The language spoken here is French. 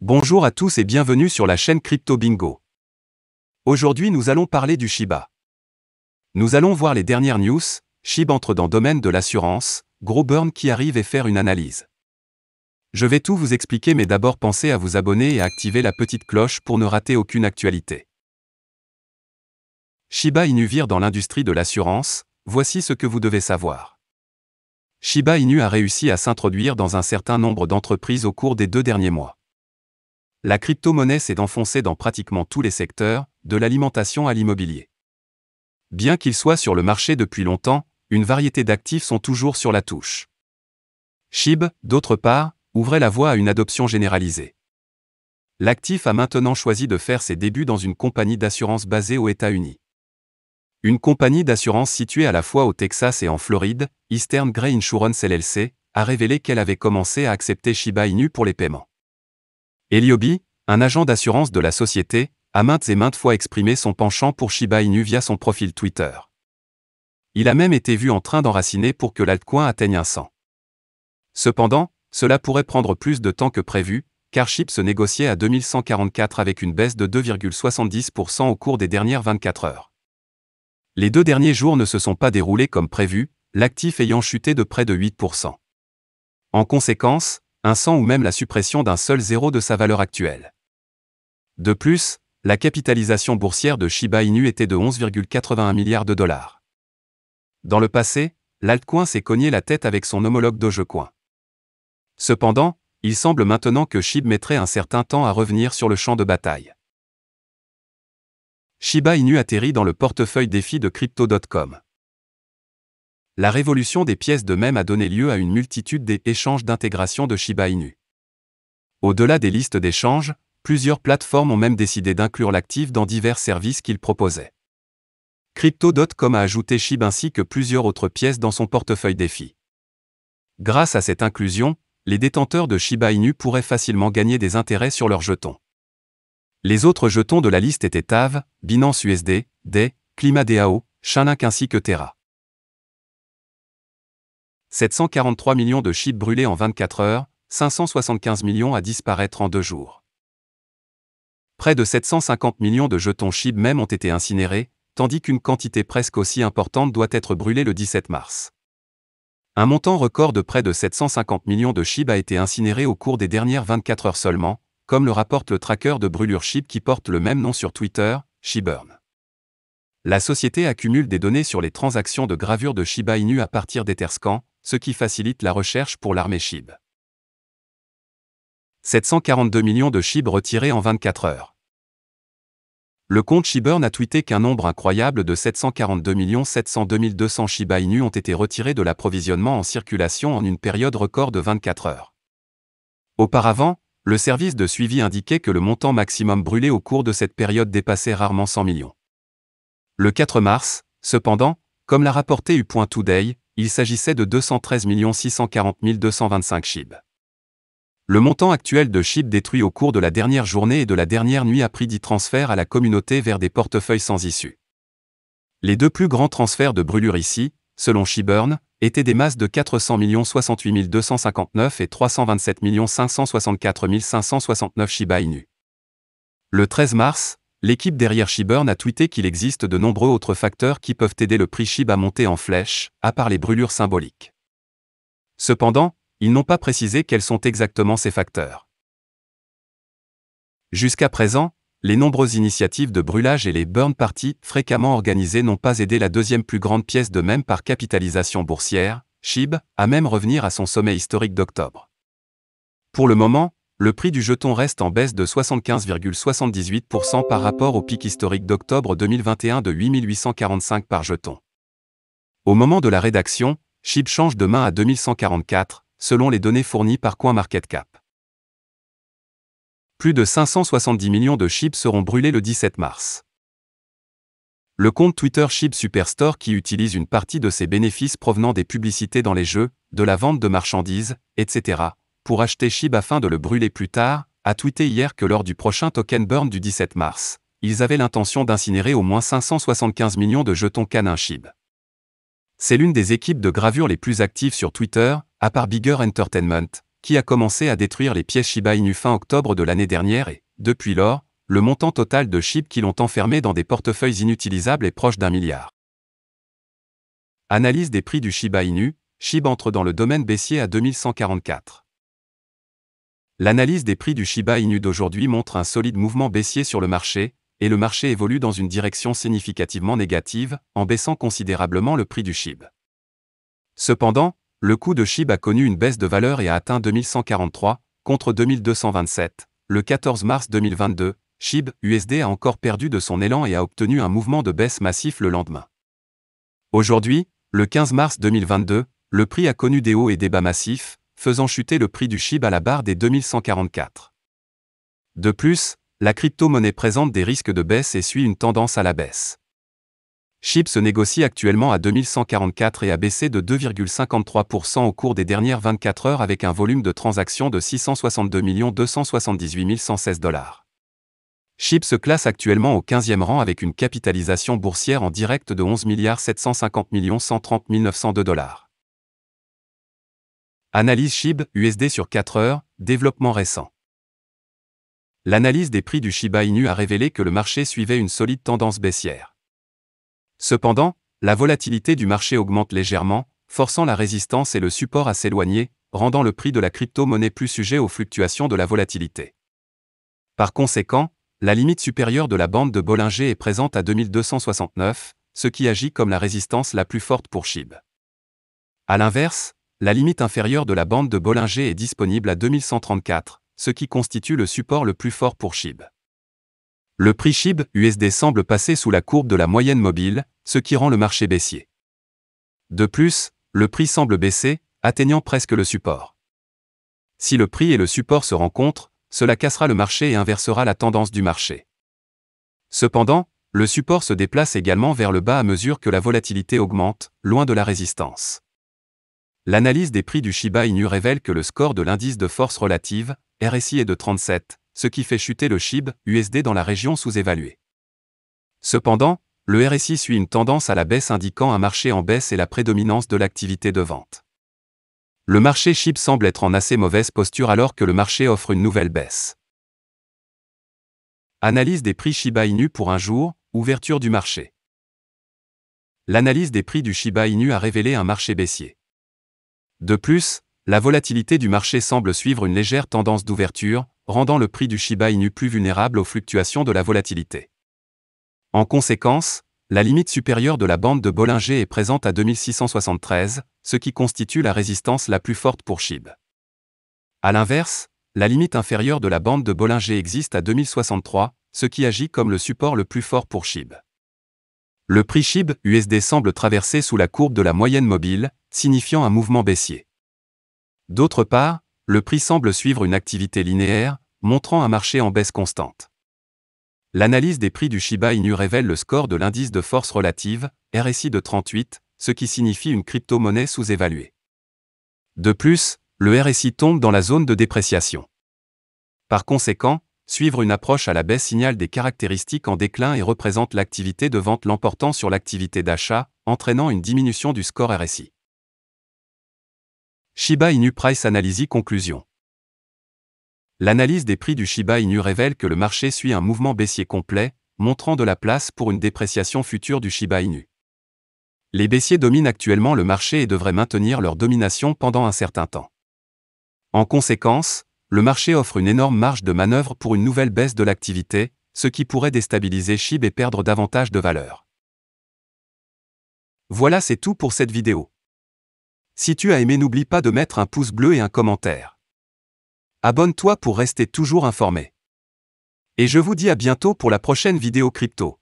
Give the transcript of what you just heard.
Bonjour à tous et bienvenue sur la chaîne Crypto Bingo. Aujourd'hui nous allons parler du Shiba. Nous allons voir les dernières news, SHIB entre dans le domaine de l'assurance, gros burn qui arrive et faire une analyse. Je vais tout vous expliquer mais d'abord pensez à vous abonner et à activer la petite cloche pour ne rater aucune actualité. Shiba Inu vire dans l'industrie de l'assurance, voici ce que vous devez savoir. Shiba Inu a réussi à s'introduire dans un certain nombre d'entreprises au cours des 2 derniers mois. La crypto-monnaie s'est enfoncée dans pratiquement tous les secteurs, de l'alimentation à l'immobilier. Bien qu'il soit sur le marché depuis longtemps, une variété d'actifs sont toujours sur la touche. SHIB, d'autre part, ouvrait la voie à une adoption généralisée. L'actif a maintenant choisi de faire ses débuts dans une compagnie d'assurance basée aux États-Unis. Une compagnie d'assurance située à la fois au Texas et en Floride, Eastern Gray Insurance LLC, a révélé qu'elle avait commencé à accepter Shiba Inu pour les paiements. Eliobi, un agent d'assurance de la société, a maintes et maintes fois exprimé son penchant pour Shiba Inu via son profil Twitter. Il a même été vu en train d'enraciner pour que l'altcoin atteigne un 100. Cependant, cela pourrait prendre plus de temps que prévu, car SHIB se négociait à 2144 avec une baisse de 2,70% au cours des dernières 24 heures. Les 2 derniers jours ne se sont pas déroulés comme prévu, l'actif ayant chuté de près de 8%. En conséquence, un 100 ou même la suppression d'un seul zéro de sa valeur actuelle. De plus, la capitalisation boursière de Shiba Inu était de 11,81 milliards de dollars. Dans le passé, l'altcoin s'est cogné la tête avec son homologue Dogecoin. Cependant, il semble maintenant que SHIB mettrait un certain temps à revenir sur le champ de bataille. Shiba Inu atterrit dans le portefeuille défi de Crypto.com. La révolution des pièces de mème a donné lieu à une multitude d'échanges d'intégration de Shiba Inu. Au-delà des listes d'échanges, plusieurs plateformes ont même décidé d'inclure l'actif dans divers services qu'ils proposaient. Crypto.com a ajouté SHIB ainsi que plusieurs autres pièces dans son portefeuille défi. Grâce à cette inclusion, les détenteurs de Shiba Inu pourraient facilement gagner des intérêts sur leurs jetons. Les autres jetons de la liste étaient TAV, Binance USD, DAI, ClimaDAO, Chainlink ainsi que Terra. 743 millions de SHIB brûlés en 24 heures, 575 millions à disparaître en 2 jours. Près de 750 millions de jetons SHIB même ont été incinérés, tandis qu'une quantité presque aussi importante doit être brûlée le 17 mars. Un montant record de près de 750 millions de SHIB a été incinéré au cours des dernières 24 heures seulement, comme le rapporte le tracker de brûlure SHIB qui porte le même nom sur Twitter, SHIBurn. La société accumule des données sur les transactions de gravure de Shiba Inu à partir d'Etherscan, ce qui facilite la recherche pour l'armée SHIB. 742 millions de SHIB retirés en 24 heures. Le compte SHIBurn a tweeté qu'un nombre incroyable de 742 702 200 Shiba Inu ont été retirés de l'approvisionnement en circulation en une période record de 24 heures. Auparavant, le service de suivi indiquait que le montant maximum brûlé au cours de cette période dépassait rarement 100 millions. Le 4 mars, cependant, comme l'a rapporté U.Today, il s'agissait de 213 640 225 SHIB. Le montant actuel de SHIB détruit au cours de la dernière journée et de la dernière nuit a pris 10 transferts à la communauté vers des portefeuilles sans issue. Les 2 plus grands transferts de brûlure ici, selon SHIBurn, étaient des masses de 400 068 259 et 327 564 569 Shiba Inu. Le 13 mars, l'équipe derrière SHIBurn a tweeté qu'il existe de nombreux autres facteurs qui peuvent aider le prix SHIB à monter en flèche, à part les brûlures symboliques. Cependant, ils n'ont pas précisé quels sont exactement ces facteurs. Jusqu'à présent, les nombreuses initiatives de brûlage et les burn parties fréquemment organisées n'ont pas aidé la deuxième plus grande pièce de mème par capitalisation boursière, SHIB, à même revenir à son sommet historique d'octobre. Pour le moment, le prix du jeton reste en baisse de 75,78% par rapport au pic historique d'octobre 2021 de 8 845 par jeton. Au moment de la rédaction, SHIB change de main à 2144, selon les données fournies par CoinMarketCap. Plus de 570 millions de SHIB seront brûlés le 17 mars. Le compte Twitter SHIB Superstore qui utilise une partie de ses bénéfices provenant des publicités dans les jeux, de la vente de marchandises, etc., pour acheter SHIB afin de le brûler plus tard, a tweeté hier que lors du prochain token burn du 17 mars, ils avaient l'intention d'incinérer au moins 575 millions de jetons canins SHIB. C'est l'une des équipes de gravure les plus actives sur Twitter, à part Bigger Entertainment, qui a commencé à détruire les pièces Shiba Inu fin octobre de l'année dernière et, depuis lors, le montant total de SHIB qui l'ont enfermé dans des portefeuilles inutilisables est proche d'1 milliard. Analyse des prix du Shiba Inu, SHIB entre dans le domaine baissier à 2144. L'analyse des prix du Shiba Inu d'aujourd'hui montre un solide mouvement baissier sur le marché, et le marché évolue dans une direction significativement négative, en baissant considérablement le prix du SHIB. Cependant, le coût de SHIB a connu une baisse de valeur et a atteint 2143, contre 2227, le 14 mars 2022, SHIB USD a encore perdu de son élan et a obtenu un mouvement de baisse massif le lendemain. Aujourd'hui, le 15 mars 2022, le prix a connu des hauts et des bas massifs, faisant chuter le prix du SHIB à la barre des 2144. De plus, la crypto-monnaie présente des risques de baisse et suit une tendance à la baisse. SHIB se négocie actuellement à 2144 et a baissé de 2,53% au cours des dernières 24 heures avec un volume de transactions de 662 278 116 $. SHIB se classe actuellement au 15e rang avec une capitalisation boursière en direct de 11 750 130 902 $. Analyse SHIB USD sur 4 heures, développement récent. L'analyse des prix du Shiba Inu a révélé que le marché suivait une solide tendance baissière. Cependant, la volatilité du marché augmente légèrement, forçant la résistance et le support à s'éloigner, rendant le prix de la crypto-monnaie plus sujet aux fluctuations de la volatilité. Par conséquent, la limite supérieure de la bande de Bollinger est présente à 2269, ce qui agit comme la résistance la plus forte pour SHIB. A l'inverse, la limite inférieure de la bande de Bollinger est disponible à 2134, ce qui constitue le support le plus fort pour SHIB. Le prix SHIB USD semble passer sous la courbe de la moyenne mobile, ce qui rend le marché baissier. De plus, le prix semble baisser, atteignant presque le support. Si le prix et le support se rencontrent, cela cassera le marché et inversera la tendance du marché. Cependant, le support se déplace également vers le bas à mesure que la volatilité augmente, loin de la résistance. L'analyse des prix du Shiba Inu révèle que le score de l'indice de force relative, RSI, est de 37, ce qui fait chuter le SHIB USD dans la région sous-évaluée. Cependant, le RSI suit une tendance à la baisse indiquant un marché en baisse et la prédominance de l'activité de vente. Le marché SHIB semble être en assez mauvaise posture alors que le marché offre une nouvelle baisse. Analyse des prix Shiba Inu pour un jour, ouverture du marché. L'analyse des prix du Shiba Inu a révélé un marché baissier. De plus, la volatilité du marché semble suivre une légère tendance d'ouverture, rendant le prix du Shiba Inu plus vulnérable aux fluctuations de la volatilité. En conséquence, la limite supérieure de la bande de Bollinger est présente à 2673, ce qui constitue la résistance la plus forte pour SHIB. A l'inverse, la limite inférieure de la bande de Bollinger existe à 2063, ce qui agit comme le support le plus fort pour SHIB. Le prix SHIB USD semble traverser sous la courbe de la moyenne mobile, signifiant un mouvement baissier. D'autre part, le prix semble suivre une activité linéaire, montrant un marché en baisse constante. L'analyse des prix du Shiba Inu révèle le score de l'indice de force relative, RSI, de 38, ce qui signifie une crypto-monnaie sous-évaluée. De plus, le RSI tombe dans la zone de dépréciation. Par conséquent, suivre une approche à la baisse signale des caractéristiques en déclin et représente l'activité de vente l'emportant sur l'activité d'achat, entraînant une diminution du score RSI. Shiba Inu Price Analysis. Conclusion. L'analyse des prix du Shiba Inu révèle que le marché suit un mouvement baissier complet, montrant de la place pour une dépréciation future du Shiba Inu. Les baissiers dominent actuellement le marché et devraient maintenir leur domination pendant un certain temps. En conséquence, le marché offre une énorme marge de manœuvre pour une nouvelle baisse de l'activité, ce qui pourrait déstabiliser SHIB et perdre davantage de valeur. Voilà, c'est tout pour cette vidéo. Si tu as aimé, n'oublie pas de mettre un pouce bleu et un commentaire. Abonne-toi pour rester toujours informé. Et je vous dis à bientôt pour la prochaine vidéo crypto.